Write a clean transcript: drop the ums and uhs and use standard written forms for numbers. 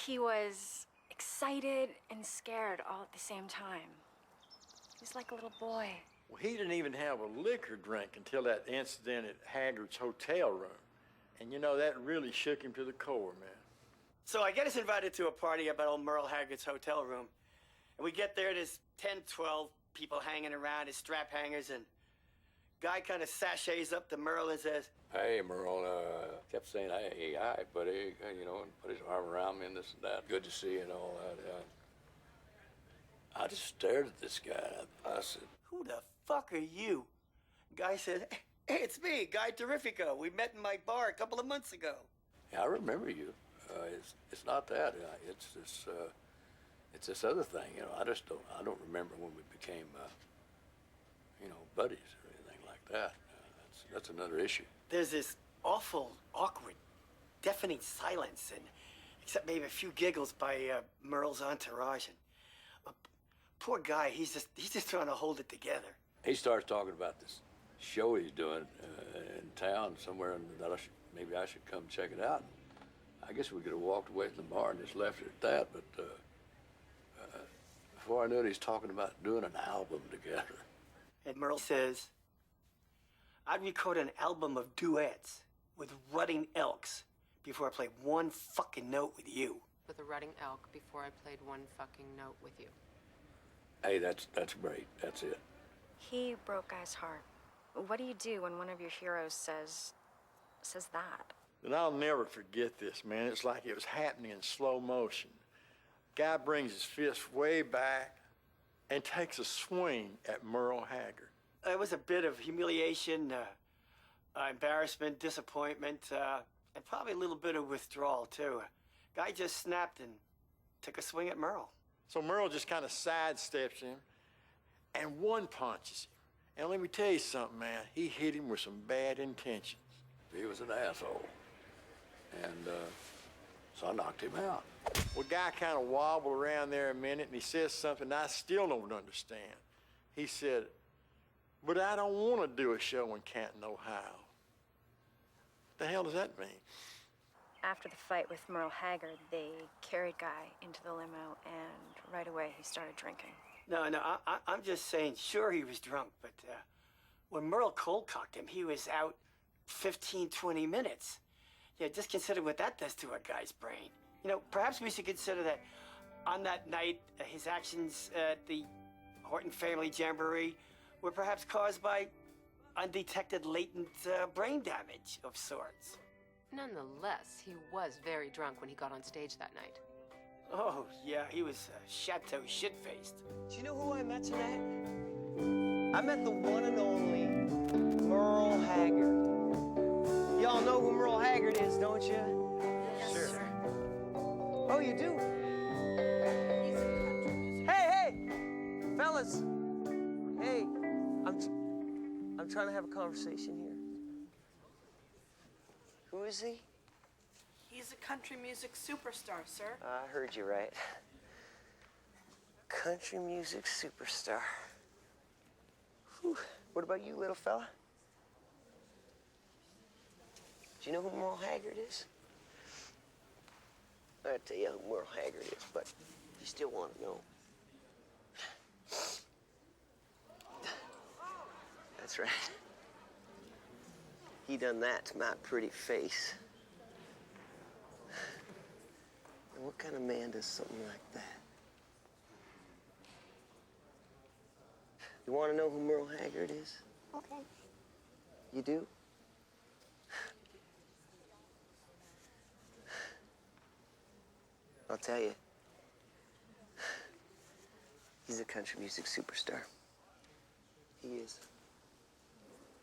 He was excited and scared all at the same time. He was like a little boy. Well, he didn't even have a liquor drink until that incident at Haggard's hotel room. And you know, that really shook him to the core, man. So I get us invited to a party up at old Merle Haggard's hotel room. And we get there, there's 10, 12 people hanging around as strap hangers, and guy kind of sachets up to Merle and says, "Hey, Merle," kept saying, "Hey, hi, buddy," you know, and put his arm around me and this and that. Good to see you and all that. I just stared at this guy. I said, "Who the fuck are you?" Guy said, "Hey, it's me, Guy Terrifico. We met in my bar a couple of months ago." "Yeah, I remember you. It's not that. It's this other thing. You know, I don't remember when we became, you know, buddies or anything like that. That's another issue." There's this awful, awkward, deafening silence, and except maybe a few giggles by Merle's entourage. And poor guy, he's just trying to hold it together. He starts talking about this show he's doing in town somewhere, and that maybe I should come check it out. I guess we could have walked away from the bar and just left it at that, but before I knew it, he's talking about doing an album together. And Merle says, "I'd record an album of duets with rutting elks before I played one fucking note with you." With a rutting elk before I played one fucking note with you. Hey, that's great. That's it. He broke Guy's heart. What do you do when one of your heroes says that? And I'll never forget this, man. It's like it was happening in slow motion. Guy brings his fist way back and takes a swing at Merle Haggard. It was a bit of humiliation, embarrassment, disappointment, and probably a little bit of withdrawal, too. Guy just snapped and took a swing at Merle. So Merle just kind of sidesteps him and one punches him. And let me tell you something, man. He hit him with some bad intentions. He was an asshole. And so I knocked him out. Well, Guy kind of wobbled around there a minute, and he says something I still don't understand. He said, "But I don't want to do a show in Canton, Ohio." What the hell does that mean? After the fight with Merle Haggard, they carried Guy into the limo, and right away he started drinking. No, I'm just saying, sure, he was drunk, but when Merle cold-cocked him, he was out 15, 20 minutes. Yeah, just consider what that does to a guy's brain. You know, perhaps we should consider that on that night, his actions at the Horton family jamboree were perhaps caused by undetected latent brain damage of sorts. Nonetheless, he was very drunk when he got on stage that night. Oh, yeah, he was chateau shit-faced. Do you know who I met tonight? I met the one and only Merle Haggard. Y'all know who Merle Haggard is, don't you? Yes, sir. Oh, you do? Hey, fellas. Hey, I'm trying to have a conversation here. Who is he? He's a country music superstar, sir. I heard you right. Country music superstar. Whew. What about you, little fella? Do you know who Merle Haggard is? I'll tell you who Merle Haggard is, but you still want to know. That's right. He done that to my pretty face. And what kind of man does something like that? You want to know who Merle Haggard is? Okay. You do? I'll tell you. He's a country music superstar. He is.